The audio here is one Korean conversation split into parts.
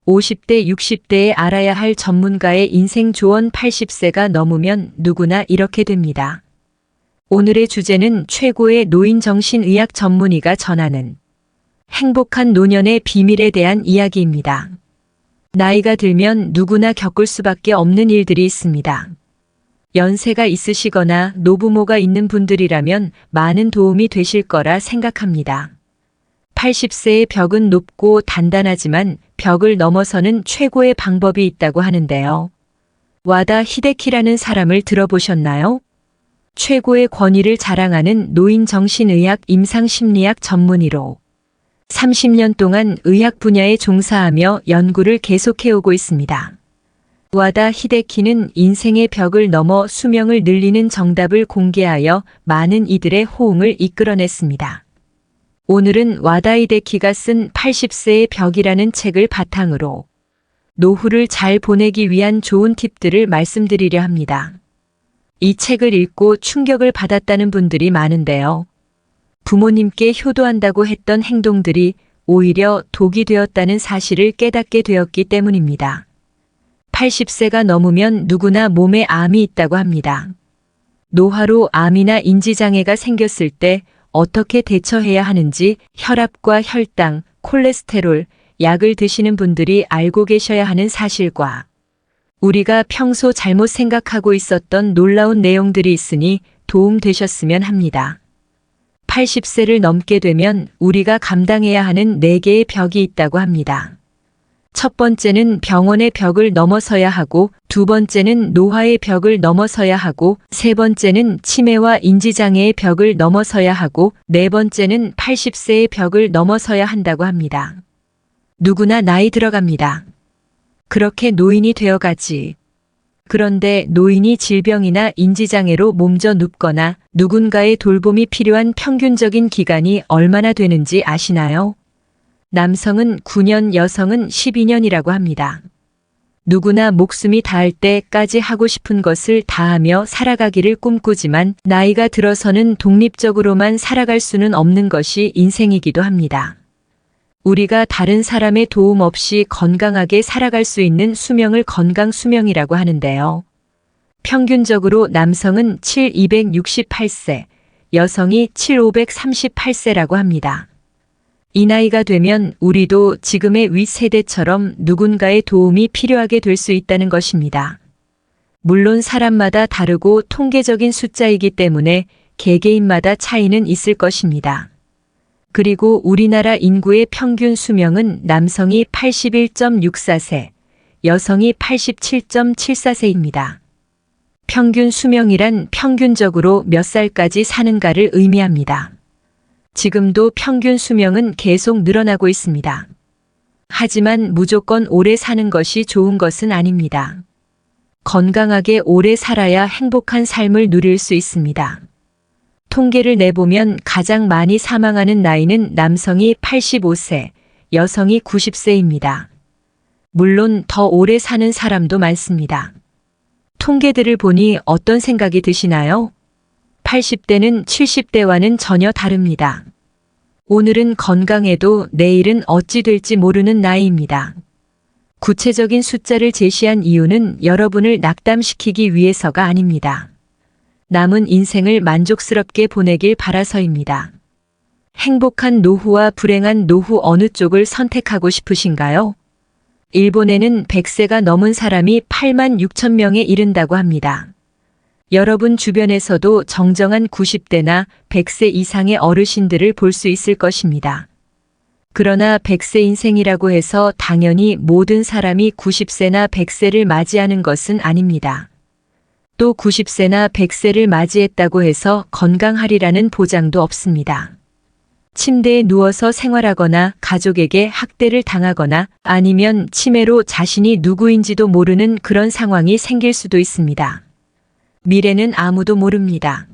50대, 60대에 알아야 할 전문가의 인생 조언. 80세가 넘으면 누구나 이렇게 됩니다. 오늘의 주제는 최고의 노인정신의학 전문의가 전하는 행복한 노년의 비밀에 대한 이야기입니다. 나이가 들면 누구나 겪을 수밖에 없는 일들이 있습니다. 연세가 있으시거나 노부모가 있는 분들이라면 많은 도움이 되실 거라 생각합니다. 80세의 벽은 높고 단단하지만 벽을 넘어서는 최고의 방법이 있다고 하는데요. 와다 히데키라는 사람을 들어보셨나요? 최고의 권위를 자랑하는 노인정신의학 임상심리학 전문의로 30년 동안 의학 분야에 종사하며 연구를 계속해오고 있습니다. 와다 히데키는 인생의 벽을 넘어 수명을 늘리는 정답을 공개하여 많은 이들의 호응을 이끌어냈습니다. 오늘은 와다 히데키가 쓴 80세의 벽이라는 책을 바탕으로 노후를 잘 보내기 위한 좋은 팁들을 말씀드리려 합니다. 이 책을 읽고 충격을 받았다는 분들이 많은데요. 부모님께 효도한다고 했던 행동들이 오히려 독이 되었다는 사실을 깨닫게 되었기 때문입니다. 80세가 넘으면 누구나 몸에 암이 있다고 합니다. 노화로 암이나 인지장애가 생겼을 때 어떻게 대처해야 하는지 혈압과 혈당, 콜레스테롤, 약을 드시는 분들이 알고 계셔야 하는 사실과 우리가 평소 잘못 생각하고 있었던 놀라운 내용들이 있으니 도움 되셨으면 합니다. 80세를 넘게 되면 우리가 감당해야 하는 4개의 벽이 있다고 합니다. 첫 번째는 병원의 벽을 넘어서야 하고, 두 번째는 노화의 벽을 넘어서야 하고, 세 번째는 치매와 인지장애의 벽을 넘어서야 하고, 네 번째는 80세의 벽을 넘어서야 한다고 합니다. 누구나 나이 들어갑니다. 그렇게 노인이 되어가지. 그런데 노인이 질병이나 인지장애로 몸져 눕거나 누군가의 돌봄이 필요한 평균적인 기간이 얼마나 되는지 아시나요? 남성은 9년, 여성은 12년이라고 합니다. 누구나 목숨이 닿을 때까지 하고 싶은 것을 다하며 살아가기를 꿈꾸지만 나이가 들어서는 독립적으로만 살아갈 수는 없는 것이 인생이기도 합니다. 우리가 다른 사람의 도움 없이 건강하게 살아갈 수 있는 수명을 건강 수명이라고 하는데요. 평균적으로 남성은 7,268세, 여성이 7,538세라고 합니다. 이 나이가 되면 우리도 지금의 윗세대처럼 누군가의 도움이 필요하게 될 수 있다는 것입니다. 물론 사람마다 다르고 통계적인 숫자이기 때문에 개개인마다 차이는 있을 것입니다. 그리고 우리나라 인구의 평균 수명은 남성이 81.64세, 여성이 87.74세입니다. 평균 수명이란 평균적으로 몇 살까지 사는가를 의미합니다. 지금도 평균 수명은 계속 늘어나고 있습니다. 하지만 무조건 오래 사는 것이 좋은 것은 아닙니다. 건강하게 오래 살아야 행복한 삶을 누릴 수 있습니다. 통계를 내보면 가장 많이 사망하는 나이는 남성이 85세, 여성이 90세입니다. 물론 더 오래 사는 사람도 많습니다. 통계들을 보니 어떤 생각이 드시나요? 80대는 70대와는 전혀 다릅니다. 오늘은 건강해도 내일은 어찌 될지 모르는 나이입니다. 구체적인 숫자를 제시한 이유는 여러분을 낙담시키기 위해서가 아닙니다. 남은 인생을 만족스럽게 보내길 바라서입니다. 행복한 노후와 불행한 노후 어느 쪽을 선택하고 싶으신가요? 일본에는 100세가 넘은 사람이 8만 6천 명에 이른다고 합니다. 여러분 주변에서도 정정한 90대나 100세 이상의 어르신들을 볼 수 있을 것입니다. 그러나 100세 인생이라고 해서 당연히 모든 사람이 90세나 100세를 맞이하는 것은 아닙니다. 또 90세나 100세를 맞이했다고 해서 건강하리라는 보장도 없습니다. 침대에 누워서 생활하거나 가족에게 학대를 당하거나 아니면 치매로 자신이 누구인지도 모르는 그런 상황이 생길 수도 있습니다. 미래는 아무도 모릅니다.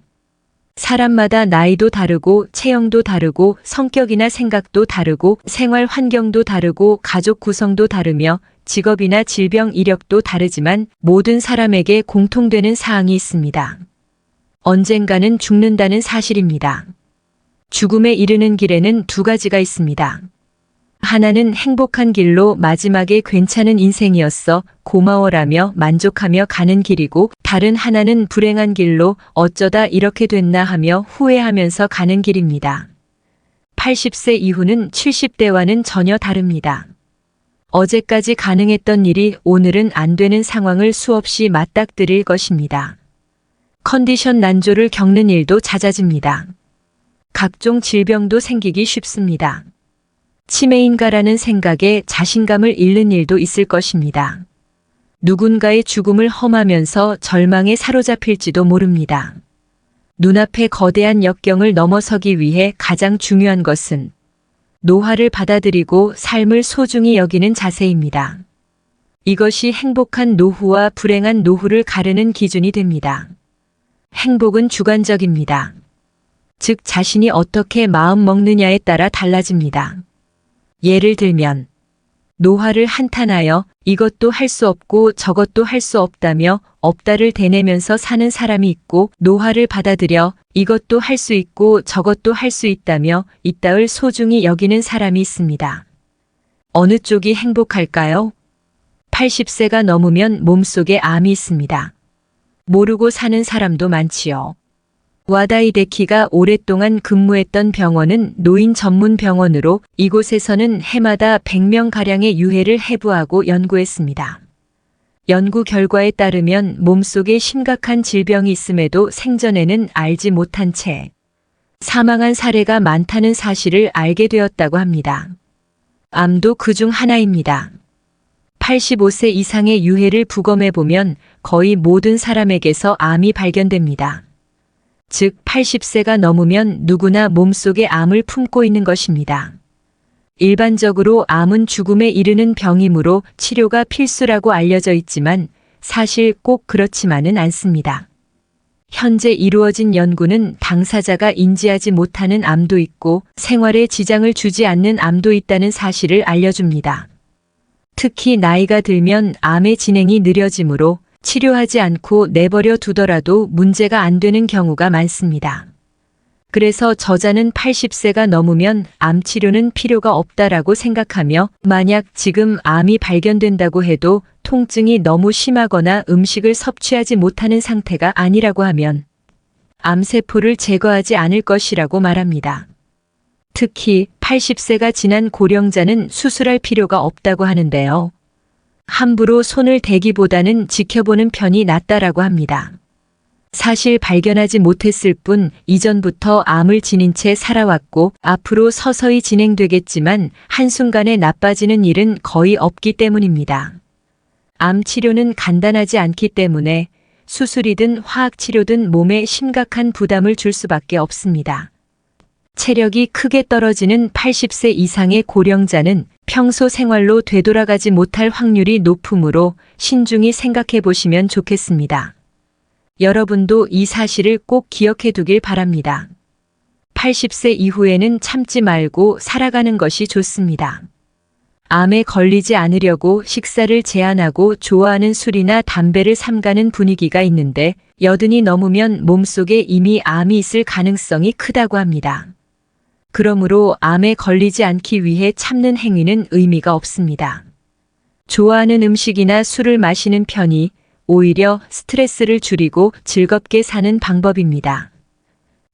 사람마다 나이도 다르고 체형도 다르고 성격이나 생각도 다르고 생활 환경도 다르고 가족 구성도 다르며 직업이나 질병 이력도 다르지만 모든 사람에게 공통되는 사항이 있습니다. 언젠가는 죽는다는 사실입니다. 죽음에 이르는 길에는 두 가지가 있습니다. 하나는 행복한 길로 마지막에 괜찮은 인생이었어 고마워라며 만족하며 가는 길이고, 다른 하나는 불행한 길로 어쩌다 이렇게 됐나 하며 후회하면서 가는 길입니다. 80세 이후는 70대와는 전혀 다릅니다. 어제까지 가능했던 일이 오늘은 안 되는 상황을 수없이 맞닥뜨릴 것입니다. 컨디션 난조를 겪는 일도 잦아집니다. 각종 질병도 생기기 쉽습니다. 치매인가라는 생각에 자신감을 잃는 일도 있을 것입니다. 누군가의 죽음을 험하면서 절망에 사로잡힐지도 모릅니다. 눈앞의 거대한 역경을 넘어서기 위해 가장 중요한 것은 노화를 받아들이고 삶을 소중히 여기는 자세입니다. 이것이 행복한 노후와 불행한 노후를 가르는 기준이 됩니다. 행복은 주관적입니다. 즉 자신이 어떻게 마음 먹느냐에 따라 달라집니다. 예를 들면 노화를 한탄하여 이것도 할 수 없고 저것도 할 수 없다며 없다를 대내면서 사는 사람이 있고, 노화를 받아들여 이것도 할 수 있고 저것도 할 수 있다며 있다을 소중히 여기는 사람이 있습니다. 어느 쪽이 행복할까요? 80세가 넘으면 몸속에 암이 있습니다. 모르고 사는 사람도 많지요. 와다이데키가 오랫동안 근무했던 병원은 노인 전문 병원으로, 이곳에서는 해마다 100명가량의 유해를 해부하고 연구했습니다. 연구 결과에 따르면 몸속에 심각한 질병이 있음에도 생전에는 알지 못한 채 사망한 사례가 많다는 사실을 알게 되었다고 합니다. 암도 그중 하나입니다. 85세 이상의 유해를 부검해보면 거의 모든 사람에게서 암이 발견됩니다. 즉 80세가 넘으면 누구나 몸속에 암을 품고 있는 것입니다. 일반적으로 암은 죽음에 이르는 병이므로 치료가 필수라고 알려져 있지만 사실 꼭 그렇지만은 않습니다. 현재 이루어진 연구는 당사자가 인지하지 못하는 암도 있고 생활에 지장을 주지 않는 암도 있다는 사실을 알려줍니다. 특히 나이가 들면 암의 진행이 느려지므로 치료하지 않고 내버려 두더라도 문제가 안 되는 경우가 많습니다. 그래서 저자는 80세가 넘으면 암 치료는 필요가 없다라고 생각하며, 만약 지금 암이 발견된다고 해도 통증이 너무 심하거나 음식을 섭취하지 못하는 상태가 아니라고 하면 암세포를 제거하지 않을 것이라고 말합니다. 특히 80세가 지난 고령자는 수술할 필요가 없다고 하는데요. 함부로 손을 대기보다는 지켜보는 편이 낫다라고 합니다. 사실 발견하지 못했을 뿐 이전부터 암을 지닌 채 살아왔고 앞으로 서서히 진행되겠지만 한순간에 나빠지는 일은 거의 없기 때문입니다. 암 치료는 간단하지 않기 때문에 수술이든 화학치료든 몸에 심각한 부담을 줄 수밖에 없습니다. 체력이 크게 떨어지는 80세 이상의 고령자는 평소 생활로 되돌아가지 못할 확률이 높으므로 신중히 생각해 보시면 좋겠습니다. 여러분도 이 사실을 꼭 기억해 두길 바랍니다. 80세 이후에는 참지 말고 살아가는 것이 좋습니다. 암에 걸리지 않으려고 식사를 제한하고 좋아하는 술이나 담배를 삼가는 분위기가 있는데, 80이 넘으면 몸속에 이미 암이 있을 가능성이 크다고 합니다. 그러므로 암에 걸리지 않기 위해 참는 행위는 의미가 없습니다. 좋아하는 음식이나 술을 마시는 편이 오히려 스트레스를 줄이고 즐겁게 사는 방법입니다.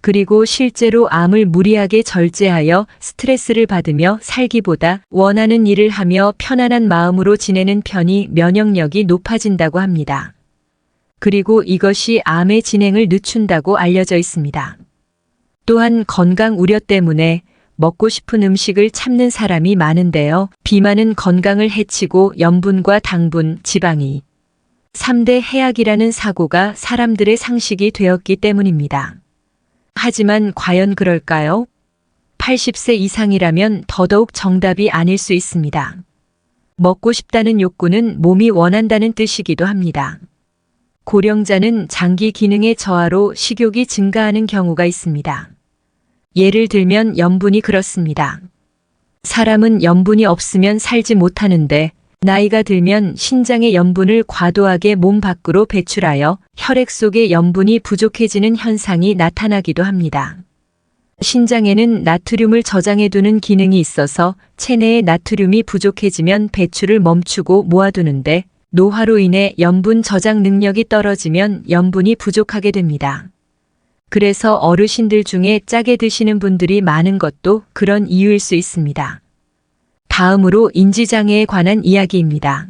그리고 실제로 암을 무리하게 절제하여 스트레스를 받으며 살기보다 원하는 일을 하며 편안한 마음으로 지내는 편이 면역력이 높아진다고 합니다. 그리고 이것이 암의 진행을 늦춘다고 알려져 있습니다. 또한 건강 우려 때문에 먹고 싶은 음식을 참는 사람이 많은데요. 비만은 건강을 해치고 염분과 당분, 지방이 3대 해악이라는 사고가 사람들의 상식이 되었기 때문입니다. 하지만 과연 그럴까요? 80세 이상이라면 더더욱 정답이 아닐 수 있습니다. 먹고 싶다는 욕구는 몸이 원한다는 뜻이기도 합니다. 고령자는 장기 기능의 저하로 식욕이 증가하는 경우가 있습니다. 예를 들면 염분이 그렇습니다. 사람은 염분이 없으면 살지 못하는데 나이가 들면 신장의 염분을 과도하게 몸 밖으로 배출하여 혈액 속의 염분이 부족해지는 현상이 나타나기도 합니다. 신장에는 나트륨을 저장해두는 기능이 있어서 체내에 나트륨이 부족해지면 배출을 멈추고 모아두는데 노화로 인해 염분 저장 능력이 떨어지면 염분이 부족하게 됩니다. 그래서 어르신들 중에 짜게 드시는 분들이 많은 것도 그런 이유일 수 있습니다. 다음으로 인지장애에 관한 이야기입니다.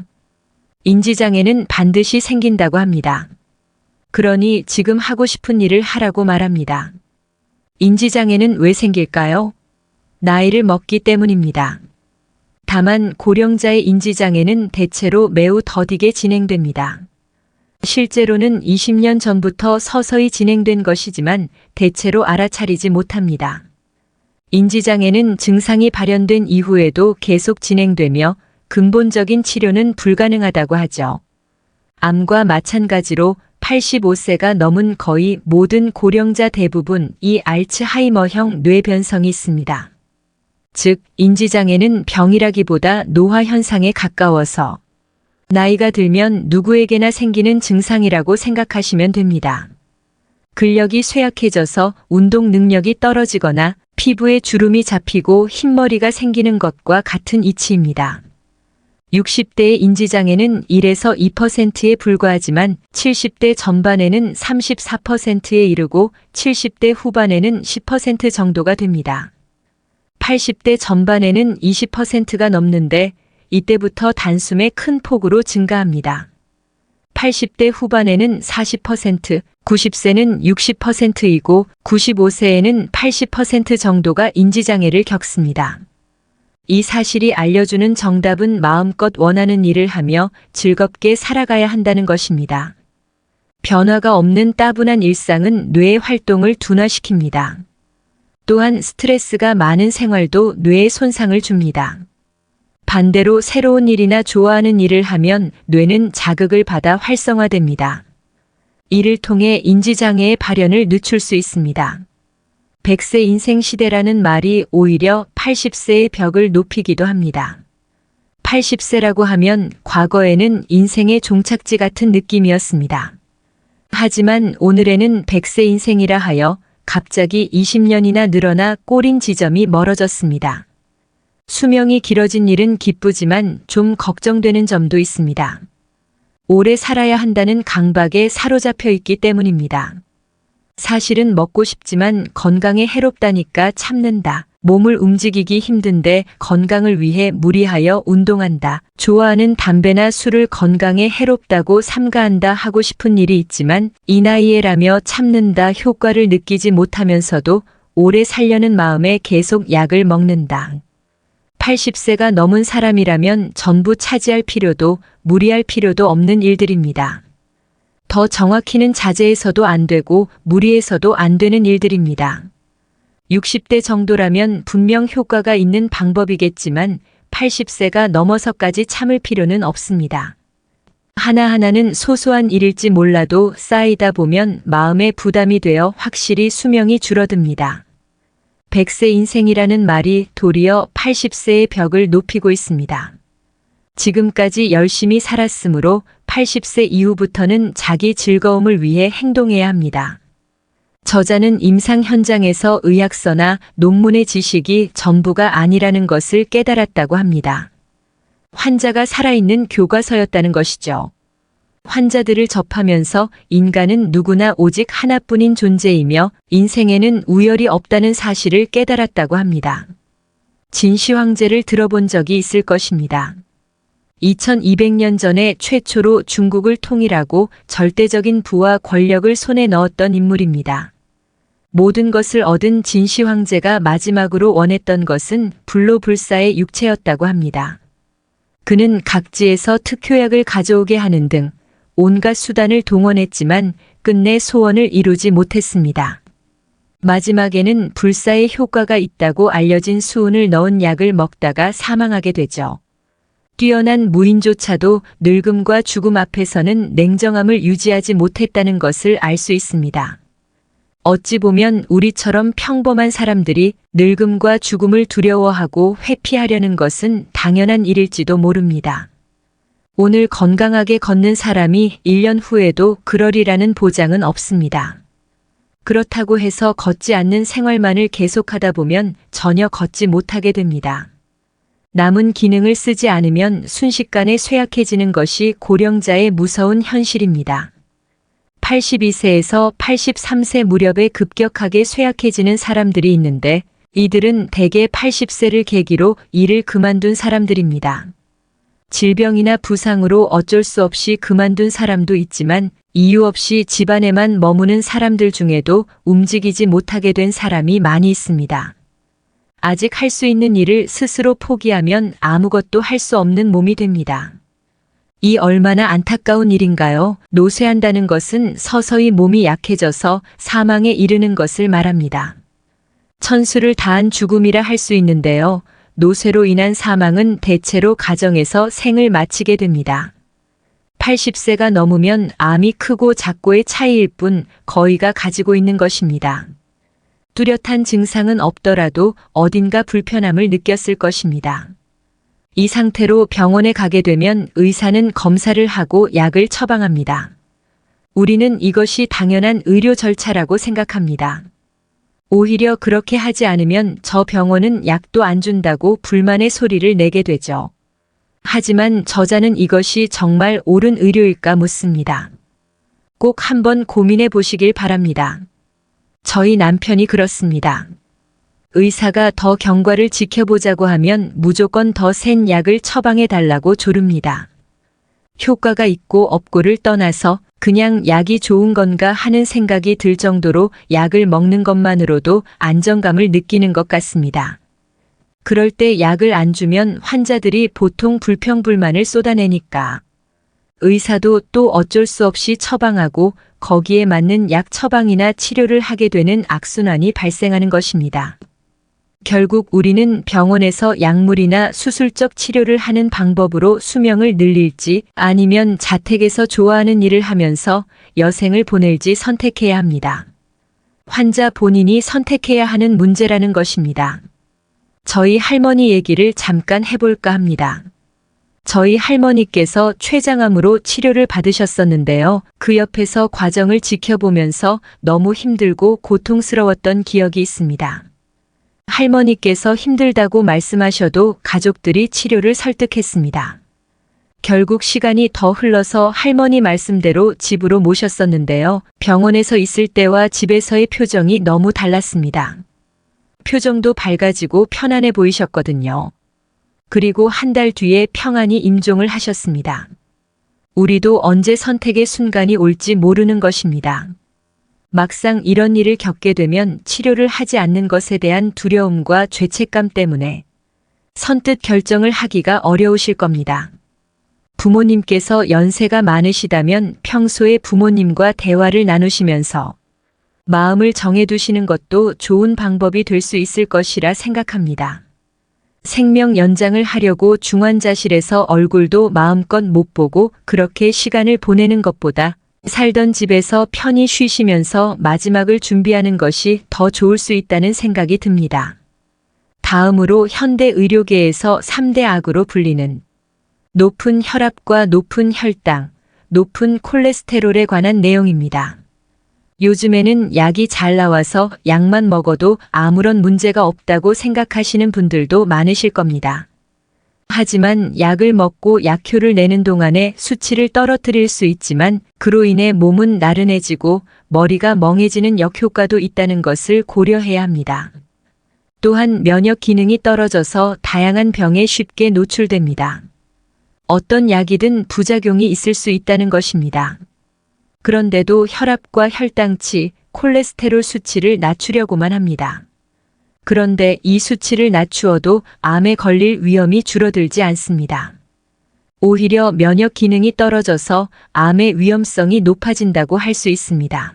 인지장애는 반드시 생긴다고 합니다. 그러니 지금 하고 싶은 일을 하라고 말합니다. 인지장애는 왜 생길까요? 나이를 먹기 때문입니다. 다만 고령자의 인지장애는 대체로 매우 더디게 진행됩니다. 실제로는 20년 전부터 서서히 진행된 것이지만 대체로 알아차리지 못합니다. 인지장애는 증상이 발현된 이후에도 계속 진행되며 근본적인 치료는 불가능하다고 하죠. 암과 마찬가지로 85세가 넘은 거의 모든 고령자 대부분 이 알츠하이머형 뇌변성이 있습니다. 즉, 인지장애는 병이라기보다 노화 현상에 가까워서 나이가 들면 누구에게나 생기는 증상이라고 생각하시면 됩니다. 근력이 쇠약해져서 운동 능력이 떨어지거나 피부에 주름이 잡히고 흰머리가 생기는 것과 같은 이치입니다. 60대의 인지장애는 1에서 2%에 불과하지만 70대 전반에는 34%에 이르고 70대 후반에는 10% 정도가 됩니다. 80대 전반에는 20%가 넘는데 이때부터 단숨에 큰 폭으로 증가합니다. 80대 후반에는 40%, 90세는 60%이고 95세에는 80% 정도가 인지장애를 겪습니다. 이 사실이 알려주는 정답은 마음껏 원하는 일을 하며 즐겁게 살아가야 한다는 것입니다. 변화가 없는 따분한 일상은 뇌의 활동을 둔화시킵니다. 또한 스트레스가 많은 생활도 뇌에 손상을 줍니다. 반대로 새로운 일이나 좋아하는 일을 하면 뇌는 자극을 받아 활성화됩니다. 이를 통해 인지장애의 발현을 늦출 수 있습니다. 100세 인생 시대라는 말이 오히려 80세의 벽을 높이기도 합니다. 80세라고 하면 과거에는 인생의 종착지 같은 느낌이었습니다. 하지만 오늘에는 100세 인생이라 하여 갑자기 20년이나 늘어나 꼬린 지점이 멀어졌습니다. 수명이 길어진 일은 기쁘지만 좀 걱정되는 점도 있습니다. 오래 살아야 한다는 강박에 사로잡혀 있기 때문입니다. 사실은 먹고 싶지만 건강에 해롭다니까 참는다. 몸을 움직이기 힘든데 건강을 위해 무리하여 운동한다. 좋아하는 담배나 술을 건강에 해롭다고 삼가한다 하고 싶은 일이 있지만 이 나이에라며 참는다. 효과를 느끼지 못하면서도 오래 살려는 마음에 계속 약을 먹는다. 80세가 넘은 사람이라면 전부 차지할 필요도 무리할 필요도 없는 일들입니다. 더 정확히는 자제해서도 안 되고 무리해서도 안 되는 일들입니다. 60대 정도라면 분명 효과가 있는 방법이겠지만 80세가 넘어서까지 참을 필요는 없습니다. 하나하나는 소소한 일일지 몰라도 쌓이다 보면 마음에 부담이 되어 확실히 수명이 줄어듭니다. 100세 인생이라는 말이 도리어 80세의 벽을 높이고 있습니다. 지금까지 열심히 살았으므로 80세 이후부터는 자기 즐거움을 위해 행동해야 합니다. 저자는 임상 현장에서 의학서나 논문의 지식이 전부가 아니라는 것을 깨달았다고 합니다. 환자가 살아있는 교과서였다는 것이죠. 환자들을 접하면서 인간은 누구나 오직 하나뿐인 존재이며 인생에는 우열이 없다는 사실을 깨달았다고 합니다. 진시황제를 들어본 적이 있을 것입니다. 2200년 전에 최초로 중국을 통일하고 절대적인 부와 권력을 손에 넣었던 인물입니다. 모든 것을 얻은 진시황제가 마지막으로 원했던 것은 불로불사의 육체였다고 합니다. 그는 각지에서 특효약을 가져오게 하는 등 온갖 수단을 동원했지만 끝내 소원을 이루지 못했습니다. 마지막에는 불사의 효과가 있다고 알려진 수은을 넣은 약을 먹다가 사망하게 되죠. 뛰어난 무인조차도 늙음과 죽음 앞에서는 냉정함을 유지하지 못했다는 것을 알 수 있습니다. 어찌 보면 우리처럼 평범한 사람들이 늙음과 죽음을 두려워하고 회피하려는 것은 당연한 일일지도 모릅니다. 오늘 건강하게 걷는 사람이 1년 후에도 그러리라는 보장은 없습니다. 그렇다고 해서 걷지 않는 생활만을 계속하다 보면 전혀 걷지 못하게 됩니다. 남은 기능을 쓰지 않으면 순식간에 쇠약해지는 것이 고령자의 무서운 현실입니다. 82세에서 83세 무렵에 급격하게 쇠약해지는 사람들이 있는데 이들은 대개 80세를 계기로 일을 그만둔 사람들입니다. 질병이나 부상으로 어쩔 수 없이 그만둔 사람도 있지만 이유 없이 집안에만 머무는 사람들 중에도 움직이지 못하게 된 사람이 많이 있습니다. 아직 할 수 있는 일을 스스로 포기하면 아무것도 할 수 없는 몸이 됩니다. 이 얼마나 안타까운 일인가요? 노쇠한다는 것은 서서히 몸이 약해져서 사망에 이르는 것을 말합니다. 천수를 다한 죽음이라 할 수 있는데요. 노쇠로 인한 사망은 대체로 가정에서 생을 마치게 됩니다. 80세가 넘으면 암이 크고 작고의 차이일 뿐 거의가 가지고 있는 것입니다. 뚜렷한 증상은 없더라도 어딘가 불편함을 느꼈을 것입니다. 이 상태로 병원에 가게 되면 의사는 검사를 하고 약을 처방합니다. 우리는 이것이 당연한 의료 절차라고 생각합니다. 오히려 그렇게 하지 않으면 저 병원은 약도 안 준다고 불만의 소리를 내게 되죠. 하지만 저자는 이것이 정말 옳은 의료일까 묻습니다. 꼭 한번 고민해 보시길 바랍니다. 저희 남편이 그렇습니다. 의사가 더 경과를 지켜보자고 하면 무조건 더 센 약을 처방해 달라고 조릅니다. 효과가 있고 없고를 떠나서 그냥 약이 좋은 건가 하는 생각이 들 정도로 약을 먹는 것만으로도 안정감을 느끼는 것 같습니다. 그럴 때 약을 안 주면 환자들이 보통 불평불만을 쏟아내니까 의사도 또 어쩔 수 없이 처방하고 거기에 맞는 약 처방이나 치료를 하게 되는 악순환이 발생하는 것입니다. 결국 우리는 병원에서 약물이나 수술적 치료를 하는 방법으로 수명을 늘릴지 아니면 자택에서 좋아하는 일을 하면서 여생을 보낼지 선택해야 합니다. 환자 본인이 선택해야 하는 문제라는 것입니다. 저희 할머니 얘기를 잠깐 해볼까 합니다. 저희 할머니께서 췌장암으로 치료를 받으셨었는데요. 그 옆에서 과정을 지켜보면서 너무 힘들고 고통스러웠던 기억이 있습니다. 할머니께서 힘들다고 말씀하셔도 가족들이 치료를 설득했습니다. 결국 시간이 더 흘러서 할머니 말씀대로 집으로 모셨었는데요. 병원에서 있을 때와 집에서의 표정이 너무 달랐습니다. 표정도 밝아지고 편안해 보이셨거든요. 그리고 한 달 뒤에 평안히 임종을 하셨습니다. 우리도 언제 선택의 순간이 올지 모르는 것입니다. 막상 이런 일을 겪게 되면 치료를 하지 않는 것에 대한 두려움과 죄책감 때문에 선뜻 결정을 하기가 어려우실 겁니다. 부모님께서 연세가 많으시다면 평소에 부모님과 대화를 나누시면서 마음을 정해두시는 것도 좋은 방법이 될 수 있을 것이라 생각합니다. 생명 연장을 하려고 중환자실에서 얼굴도 마음껏 못 보고 그렇게 시간을 보내는 것보다 살던 집에서 편히 쉬시면서 마지막을 준비하는 것이 더 좋을 수 있다는 생각이 듭니다. 다음으로 현대 의료계에서 3대 악으로 불리는 높은 혈압과 높은 혈당, 높은 콜레스테롤에 관한 내용입니다. 요즘에는 약이 잘 나와서 약만 먹어도 아무런 문제가 없다고 생각하시는 분들도 많으실 겁니다. 하지만 약을 먹고 약효를 내는 동안에 수치를 떨어뜨릴 수 있지만 그로 인해 몸은 나른해지고 머리가 멍해지는 역효과도 있다는 것을 고려해야 합니다. 또한 면역 기능이 떨어져서 다양한 병에 쉽게 노출됩니다. 어떤 약이든 부작용이 있을 수 있다는 것입니다. 그런데도 혈압과 혈당치, 콜레스테롤 수치를 낮추려고만 합니다. 그런데 이 수치를 낮추어도 암에 걸릴 위험이 줄어들지 않습니다. 오히려 면역 기능이 떨어져서 암의 위험성이 높아진다고 할 수 있습니다.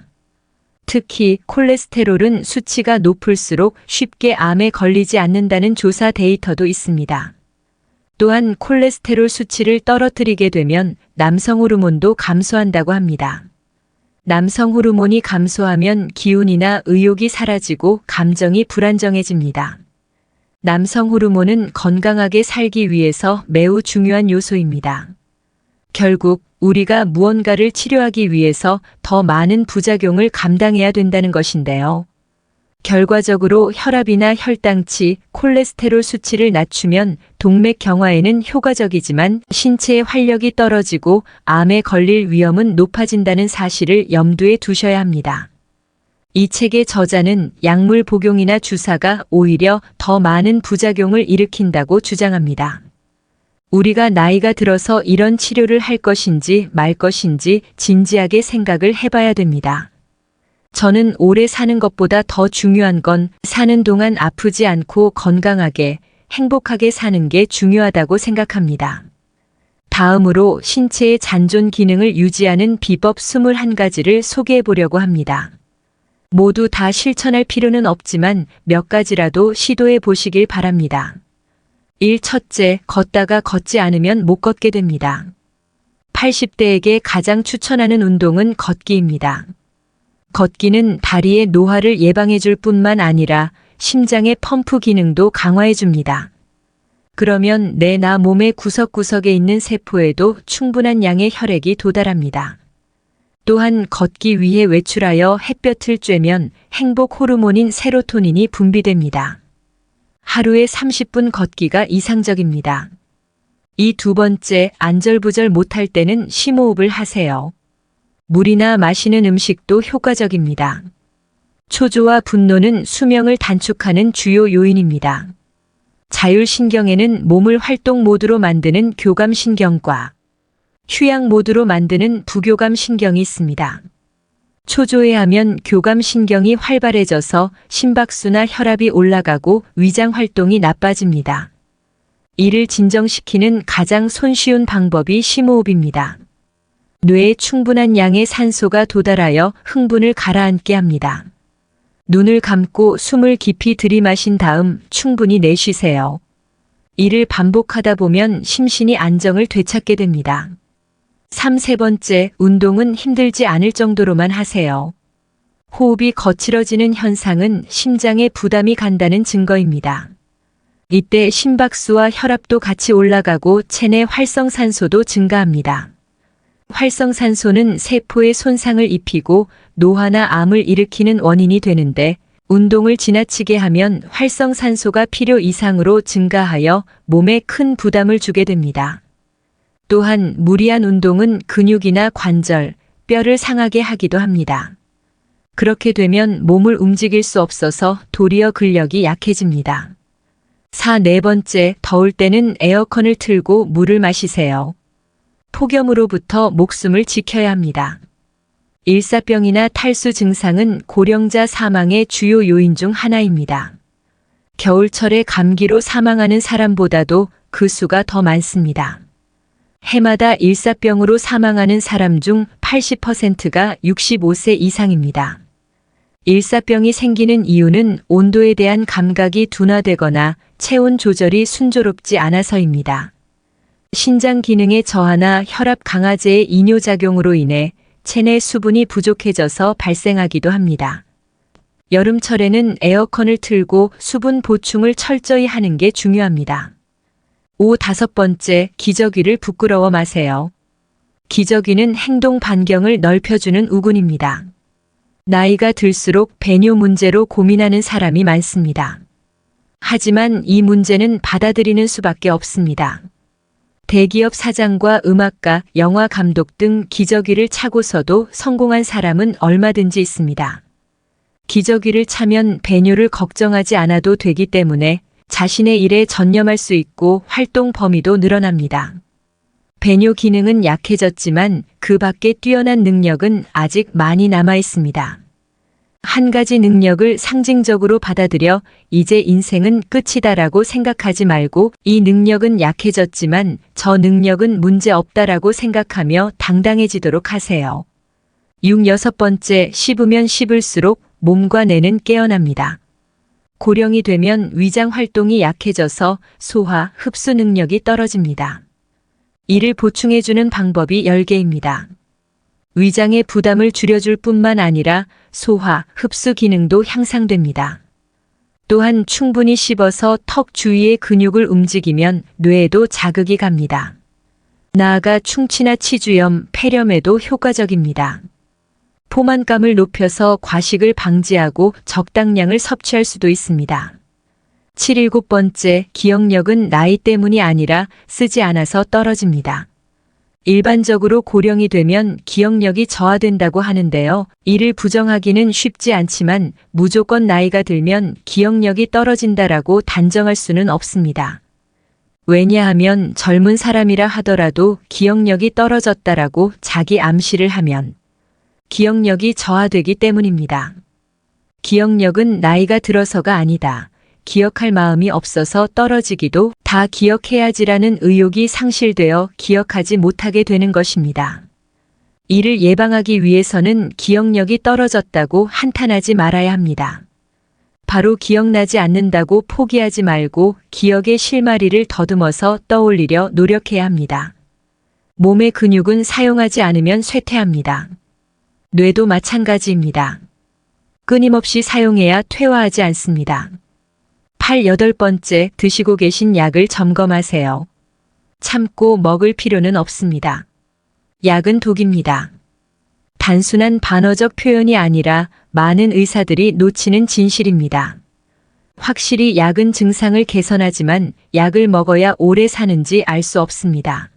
특히 콜레스테롤은 수치가 높을수록 쉽게 암에 걸리지 않는다는 조사 데이터도 있습니다. 또한 콜레스테롤 수치를 떨어뜨리게 되면 남성 호르몬도 감소한다고 합니다. 남성 호르몬이 감소하면 기운이나 의욕이 사라지고 감정이 불안정해집니다. 남성 호르몬은 건강하게 살기 위해서 매우 중요한 요소입니다. 결국 우리가 무언가를 치료하기 위해서 더 많은 부작용을 감당해야 된다는 것인데요. 결과적으로 혈압이나 혈당치, 콜레스테롤 수치를 낮추면 동맥 경화에는 효과적이지만 신체의 활력이 떨어지고 암에 걸릴 위험은 높아진다는 사실을 염두에 두셔야 합니다. 이 책의 저자는 약물 복용이나 주사가 오히려 더 많은 부작용을 일으킨다고 주장합니다. 우리가 나이가 들어서 이런 치료를 할 것인지 말 것인지 진지하게 생각을 해봐야 됩니다. 저는 오래 사는 것보다 더 중요한 건 사는 동안 아프지 않고 건강하게, 행복하게 사는 게 중요하다고 생각합니다. 다음으로 신체의 잔존 기능을 유지하는 비법 21가지를 소개해 보려고 합니다. 모두 다 실천할 필요는 없지만 몇 가지라도 시도해 보시길 바랍니다. 1. 첫째, 걷다가 걷지 않으면 못 걷게 됩니다. 80대에게 가장 추천하는 운동은 걷기입니다. 걷기는 다리의 노화를 예방해 줄 뿐만 아니라 심장의 펌프 기능도 강화해 줍니다. 그러면 나 몸의 구석구석에 있는 세포에도 충분한 양의 혈액이 도달합니다. 또한 걷기 위해 외출하여 햇볕을 쬐면 행복 호르몬인 세로토닌이 분비됩니다. 하루에 30분 걷기가 이상적입니다. 이 두 번째, 안절부절 못할 때는 심호흡을 하세요. 물이나 마시는 음식도 효과적입니다. 초조와 분노는 수명을 단축하는 주요 요인입니다. 자율신경에는 몸을 활동 모드로 만드는 교감신경과 휴양 모드로 만드는 부교감신경이 있습니다. 초조해하면 교감신경이 활발해져서 심박수나 혈압이 올라가고 위장 활동이 나빠집니다. 이를 진정시키는 가장 손쉬운 방법이 심호흡입니다. 뇌에 충분한 양의 산소가 도달하여 흥분을 가라앉게 합니다. 눈을 감고 숨을 깊이 들이마신 다음 충분히 내쉬세요. 이를 반복하다 보면 심신이 안정을 되찾게 됩니다. 세 번째, 운동은 힘들지 않을 정도로만 하세요. 호흡이 거칠어지는 현상은 심장에 부담이 간다는 증거입니다. 이때 심박수와 혈압도 같이 올라가고 체내 활성산소도 증가합니다. 활성산소는 세포에 손상을 입히고 노화나 암을 일으키는 원인이 되는데 운동을 지나치게 하면 활성산소가 필요 이상으로 증가하여 몸에 큰 부담을 주게 됩니다. 또한 무리한 운동은 근육이나 관절, 뼈를 상하게 하기도 합니다. 그렇게 되면 몸을 움직일 수 없어서 도리어 근력이 약해집니다. 네 번째, 더울 때는 에어컨을 틀고 물을 마시세요. 폭염으로부터 목숨을 지켜야 합니다. 일사병이나 탈수 증상은 고령자 사망의 주요 요인 중 하나입니다. 겨울철에 감기로 사망하는 사람보다도 그 수가 더 많습니다. 해마다 일사병으로 사망하는 사람 중 80%가 65세 이상입니다. 일사병이 생기는 이유는 온도에 대한 감각이 둔화되거나 체온 조절이 순조롭지 않아서입니다. 신장 기능의 저하나 혈압 강화제의 이뇨작용으로 인해 체내 수분이 부족해져서 발생하기도 합니다. 여름철에는 에어컨을 틀고 수분 보충을 철저히 하는 게 중요합니다. 다섯 번째, 기저귀를 부끄러워 마세요. 기저귀는 행동 반경을 넓혀주는 우군입니다. 나이가 들수록 배뇨 문제로 고민하는 사람이 많습니다. 하지만 이 문제는 받아들이는 수밖에 없습니다. 대기업 사장과 음악가, 영화 감독 등 기저귀를 차고서도 성공한 사람은 얼마든지 있습니다. 기저귀를 차면 배뇨를 걱정하지 않아도 되기 때문에 자신의 일에 전념할 수 있고 활동 범위도 늘어납니다. 배뇨 기능은 약해졌지만 그 밖에 뛰어난 능력은 아직 많이 남아 있습니다. 한 가지 능력을 상징적으로 받아들여 이제 인생은 끝이다라고 생각하지 말고 이 능력은 약해졌지만 저 능력은 문제 없다라고 생각하며 당당해지도록 하세요. 여섯 번째, 씹으면 씹을수록 몸과 뇌는 깨어납니다. 고령이 되면 위장 활동이 약해져서 소화, 흡수 능력이 떨어집니다. 이를 보충해주는 방법이 10개입니다. 위장의 부담을 줄여줄 뿐만 아니라 소화, 흡수 기능도 향상됩니다. 또한 충분히 씹어서 턱 주위의 근육을 움직이면 뇌에도 자극이 갑니다. 나아가 충치나 치주염, 폐렴에도 효과적입니다. 포만감을 높여서 과식을 방지하고 적당량을 섭취할 수도 있습니다. 7번째, 기억력은 나이 때문이 아니라 쓰지 않아서 떨어집니다. 일반적으로 고령이 되면 기억력이 저하된다고 하는데요. 이를 부정하기는 쉽지 않지만 무조건 나이가 들면 기억력이 떨어진다라고 단정할 수는 없습니다. 왜냐하면 젊은 사람이라 하더라도 기억력이 떨어졌다라고 자기 암시를 하면 기억력이 저하되기 때문입니다. 기억력은 나이가 들어서가 아니다. 기억할 마음이 없어서 떨어지기도 다 기억해야지라는 의욕이 상실되어 기억하지 못하게 되는 것입니다. 이를 예방하기 위해서는 기억력이 떨어졌다고 한탄하지 말아야 합니다. 바로 기억나지 않는다고 포기하지 말고 기억의 실마리를 더듬어서 떠올리려 노력해야 합니다. 몸의 근육은 사용하지 않으면 쇠퇴합니다. 뇌도 마찬가지입니다. 끊임없이 사용해야 퇴화하지 않습니다. 8번째, 드시고 계신 약을 점검하세요. 참고 먹을 필요는 없습니다. 약은 독입니다. 단순한 반어적 표현이 아니라 많은 의사들이 놓치는 진실입니다. 확실히 약은 증상을 개선하지만 약을 먹어야 오래 사는지 알 수 없습니다.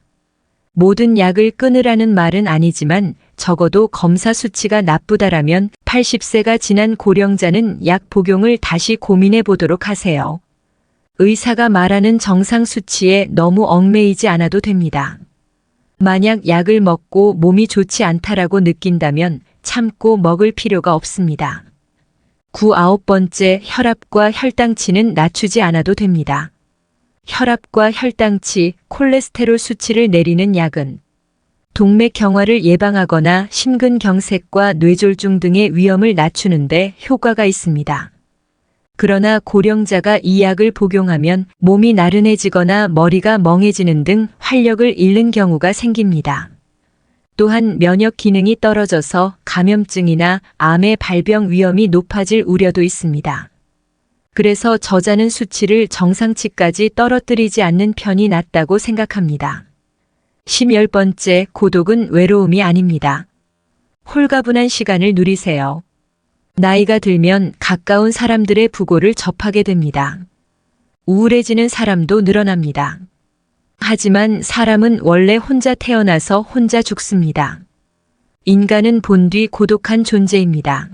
모든 약을 끊으라는 말은 아니지만 적어도 검사 수치가 나쁘다라면 80세가 지난 고령자는 약 복용을 다시 고민해 보도록 하세요. 의사가 말하는 정상 수치에 너무 얽매이지 않아도 됩니다. 만약 약을 먹고 몸이 좋지 않다라고 느낀다면 참고 먹을 필요가 없습니다. 9번째, 혈압과 혈당치는 낮추지 않아도 됩니다. 혈압과 혈당치, 콜레스테롤 수치를 내리는 약은 동맥경화를 예방하거나 심근경색과 뇌졸중 등의 위험을 낮추는데 효과가 있습니다. 그러나 고령자가 이 약을 복용하면 몸이 나른해지거나 머리가 멍해지는 등 활력을 잃는 경우가 생깁니다. 또한 면역 기능이 떨어져서 감염증이나 암의 발병 위험이 높아질 우려도 있습니다. 그래서 저자는 수치를 정상치까지 떨어뜨리지 않는 편이 낫다고 생각합니다. 10번째, 고독은 외로움이 아닙니다. 홀가분한 시간을 누리세요. 나이가 들면 가까운 사람들의 부고를 접하게 됩니다. 우울해지는 사람도 늘어납니다. 하지만 사람은 원래 혼자 태어나서 혼자 죽습니다. 인간은 본디 고독한 존재입니다.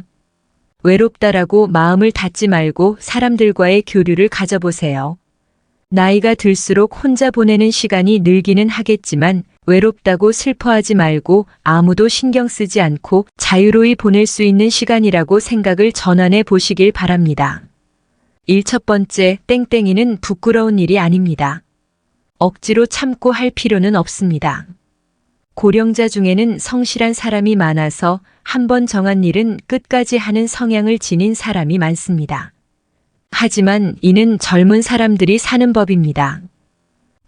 외롭다라고 마음을 닫지 말고 사람들과의 교류를 가져보세요. 나이가 들수록 혼자 보내는 시간이 늘기는 하겠지만 외롭다고 슬퍼하지 말고 아무도 신경 쓰지 않고 자유로이 보낼 수 있는 시간이라고 생각을 전환해 보시길 바랍니다. 1번째, 땡땡이는 부끄러운 일이 아닙니다. 억지로 참고 할 필요는 없습니다. 고령자 중에는 성실한 사람이 많아서 한 번 정한 일은 끝까지 하는 성향을 지닌 사람이 많습니다. 하지만 이는 젊은 사람들이 사는 법입니다.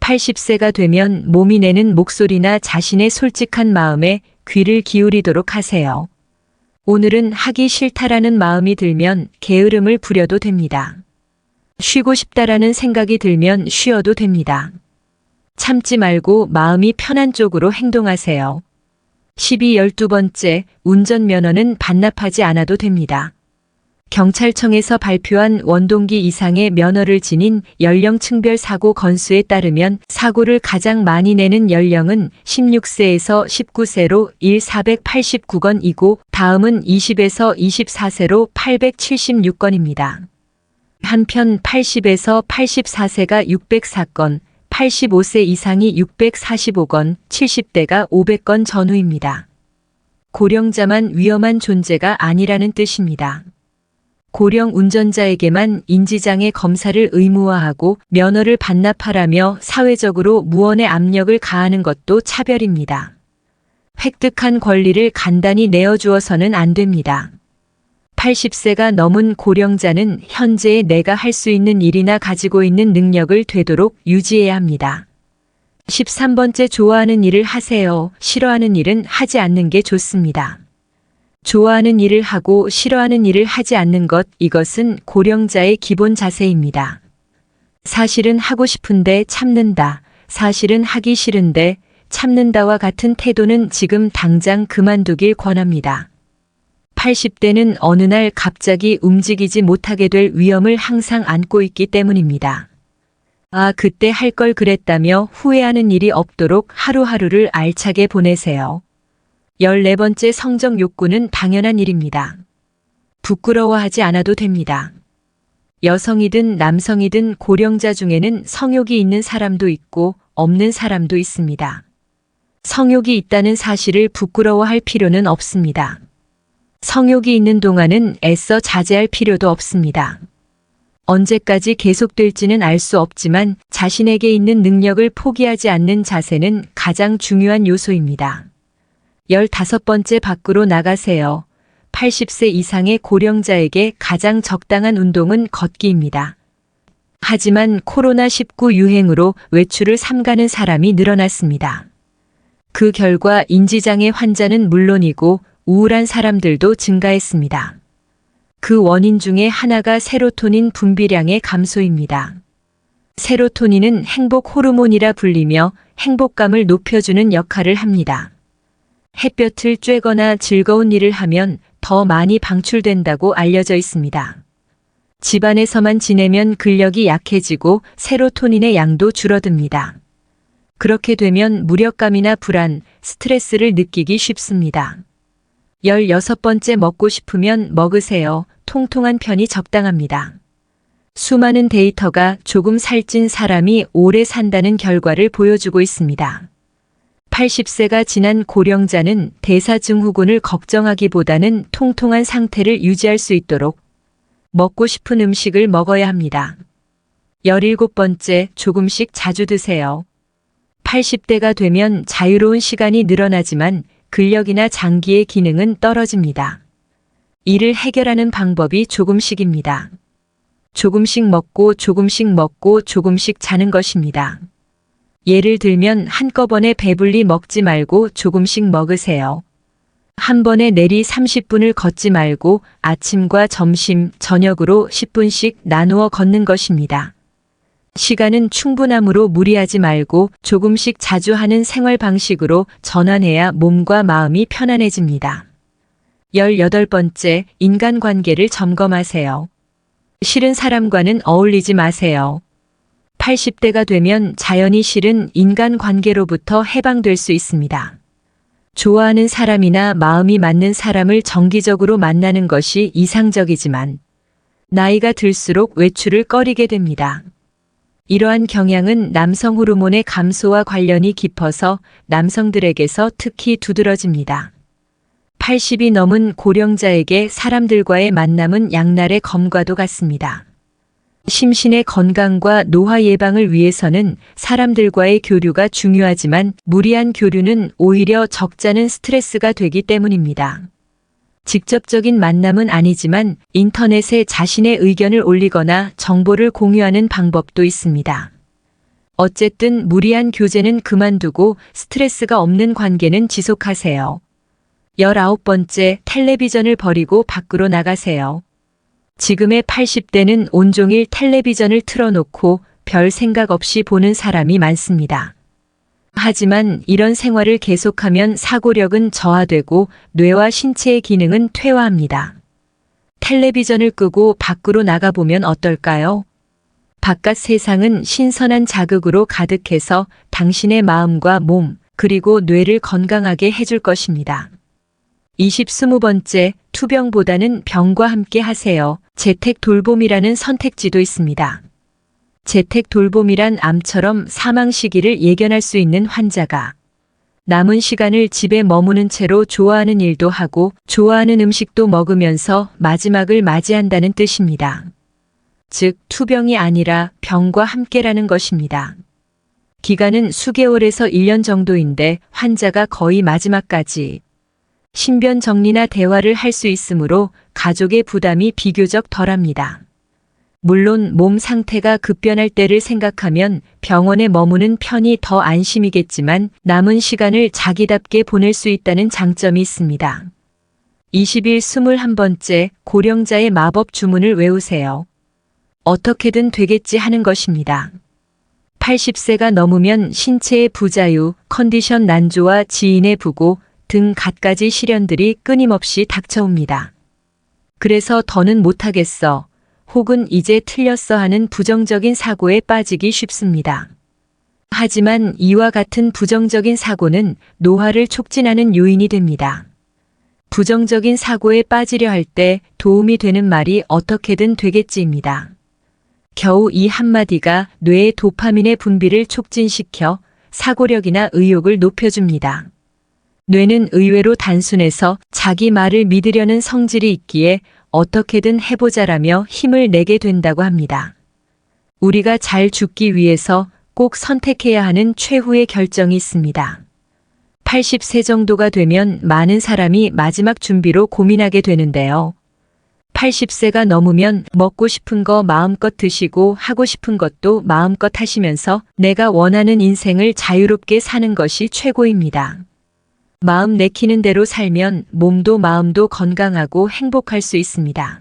80세가 되면 몸이 내는 목소리나 자신의 솔직한 마음에 귀를 기울이도록 하세요. 오늘은 하기 싫다라는 마음이 들면 게으름을 부려도 됩니다. 쉬고 싶다라는 생각이 들면 쉬어도 됩니다. 참지 말고 마음이 편한 쪽으로 행동하세요. 12번째, 운전면허는 반납하지 않아도 됩니다. 경찰청에서 발표한 원동기 이상의 면허를 지닌 연령층별 사고 건수에 따르면 사고를 가장 많이 내는 연령은 16세에서 19세로 489건이고 다음은 20에서 24세로 876건입니다. 한편 80에서 84세가 604건, 85세 이상이 645건, 70대가 500건 전후입니다. 고령자만 위험한 존재가 아니라는 뜻입니다. 고령 운전자에게만 인지장애 검사를 의무화하고 면허를 반납하라며 사회적으로 무언의 압력을 가하는 것도 차별입니다. 획득한 권리를 간단히 내어주어서는 안 됩니다. 80세가 넘은 고령자는 현재의 내가 할 수 있는 일이나 가지고 있는 능력을 되도록 유지해야 합니다. 13번째, 좋아하는 일을 하세요. 싫어하는 일은 하지 않는 게 좋습니다. 좋아하는 일을 하고 싫어하는 일을 하지 않는 것, 이것은 고령자의 기본 자세입니다. 사실은 하고 싶은데 참는다. 사실은 하기 싫은데 참는다와 같은 태도는 지금 당장 그만두길 권합니다. 80대는 어느 날 갑자기 움직이지 못하게 될 위험을 항상 안고 있기 때문입니다. 아, 그때 할 걸 그랬다며 후회하는 일이 없도록 하루하루를 알차게 보내세요. 14번째, 성적 욕구는 당연한 일입니다. 부끄러워하지 않아도 됩니다. 여성이든 남성이든 고령자 중에는 성욕이 있는 사람도 있고 없는 사람도 있습니다. 성욕이 있다는 사실을 부끄러워할 필요는 없습니다. 성욕이 있는 동안은 애써 자제할 필요도 없습니다. 언제까지 계속될지는 알 수 없지만 자신에게 있는 능력을 포기하지 않는 자세는 가장 중요한 요소입니다. 15번째, 밖으로 나가세요. 80세 이상의 고령자에게 가장 적당한 운동은 걷기입니다. 하지만 코로나19 유행으로 외출을 삼가는 사람이 늘어났습니다. 그 결과 인지장애 환자는 물론이고 우울한 사람들도 증가했습니다. 그 원인 중에 하나가 세로토닌 분비량의 감소입니다. 세로토닌은 행복 호르몬이라 불리며 행복감을 높여주는 역할을 합니다. 햇볕을 쬐거나 즐거운 일을 하면 더 많이 방출된다고 알려져 있습니다. 집안에서만 지내면 근력이 약해지고 세로토닌의 양도 줄어듭니다. 그렇게 되면 무력감이나 불안, 스트레스를 느끼기 쉽습니다. 16번째, 먹고 싶으면 먹으세요. 통통한 편이 적당합니다. 수많은 데이터가 조금 살찐 사람이 오래 산다는 결과를 보여주고 있습니다. 80세가 지난 고령자는 대사증후군을 걱정하기보다는 통통한 상태를 유지할 수 있도록 먹고 싶은 음식을 먹어야 합니다. 17번째, 조금씩 자주 드세요. 80대가 되면 자유로운 시간이 늘어나지만 근력이나 장기의 기능은 떨어집니다. 이를 해결하는 방법이 조금씩입니다. 조금씩 먹고 조금씩 먹고 조금씩 자는 것입니다. 예를 들면 한꺼번에 배불리 먹지 말고 조금씩 먹으세요. 한 번에 내리 30분을 걷지 말고 아침과 점심, 저녁으로 10분씩 나누어 걷는 것입니다. 시간은 충분하므로 무리하지 말고 조금씩 자주 하는 생활 방식으로 전환해야 몸과 마음이 편안해집니다. 18번째, 인간관계를 점검하세요. 싫은 사람과는 어울리지 마세요. 80대가 되면 자연히 싫은 인간관계로부터 해방될 수 있습니다. 좋아하는 사람이나 마음이 맞는 사람을 정기적으로 만나는 것이 이상적이지만 나이가 들수록 외출을 꺼리게 됩니다. 이러한 경향은 남성 호르몬의 감소와 관련이 깊어서 남성들에게서 특히 두드러집니다. 80이 넘은 고령자에게 사람들과의 만남은 양날의 검과도 같습니다. 심신의 건강과 노화 예방을 위해서는 사람들과의 교류가 중요하지만 무리한 교류는 오히려 적잖은 스트레스가 되기 때문입니다. 직접적인 만남은 아니지만 인터넷에 자신의 의견을 올리거나 정보를 공유하는 방법도 있습니다. 어쨌든 무리한 교제는 그만두고 스트레스가 없는 관계는 지속하세요. 19번째, 텔레비전을 버리고 밖으로 나가세요. 지금의 80대는 온종일 텔레비전을 틀어놓고 별 생각 없이 보는 사람이 많습니다. 하지만 이런 생활을 계속하면 사고력은 저하되고 뇌와 신체의 기능은 퇴화합니다. 텔레비전을 끄고 밖으로 나가보면 어떨까요? 바깥 세상은 신선한 자극으로 가득해서 당신의 마음과 몸, 그리고 뇌를 건강하게 해줄 것입니다. 20번째, 투병보다는 병과 함께 하세요. 재택 돌봄이라는 선택지도 있습니다. 재택 돌봄이란 암처럼 사망 시기를 예견할 수 있는 환자가 남은 시간을 집에 머무는 채로 좋아하는 일도 하고 좋아하는 음식도 먹으면서 마지막을 맞이한다는 뜻입니다. 즉, 투병이 아니라 병과 함께라는 것입니다. 기간은 수개월에서 1년 정도인데 환자가 거의 마지막까지 신변 정리나 대화를 할 수 있으므로 가족의 부담이 비교적 덜합니다. 물론 몸 상태가 급변할 때를 생각하면 병원에 머무는 편이 더 안심이겠지만 남은 시간을 자기답게 보낼 수 있다는 장점이 있습니다. 21번째, 고령자의 마법 주문을 외우세요. 어떻게든 되겠지 하는 것입니다. 80세가 넘으면 신체의 부자유, 컨디션 난조와 지인의 부고 등 갖가지 시련들이 끊임없이 닥쳐옵니다. 그래서 더는 못하겠어, 혹은 이제 틀렸어 하는 부정적인 사고에 빠지기 쉽습니다. 하지만 이와 같은 부정적인 사고는 노화를 촉진하는 요인이 됩니다. 부정적인 사고에 빠지려 할 때 도움이 되는 말이 어떻게든 되겠지입니다. 겨우 이 한마디가 뇌의 도파민의 분비를 촉진시켜 사고력이나 의욕을 높여줍니다. 뇌는 의외로 단순해서 자기 말을 믿으려는 성질이 있기에 어떻게든 해보자라며 힘을 내게 된다고 합니다. 우리가 잘 죽기 위해서 꼭 선택해야 하는 최후의 결정이 있습니다. 80세 정도가 되면 많은 사람이 마지막 준비로 고민하게 되는데요. 80세가 넘으면 먹고 싶은 거 마음껏 드시고 하고 싶은 것도 마음껏 하시면서 내가 원하는 인생을 자유롭게 사는 것이 최고입니다. 마음 내키는 대로 살면 몸도 마음도 건강하고 행복할 수 있습니다.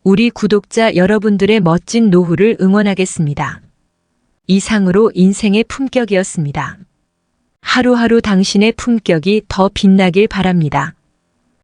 우리 구독자 여러분들의 멋진 노후를 응원하겠습니다. 이상으로 인생의 품격이었습니다. 하루하루 당신의 품격이 더 빛나길 바랍니다.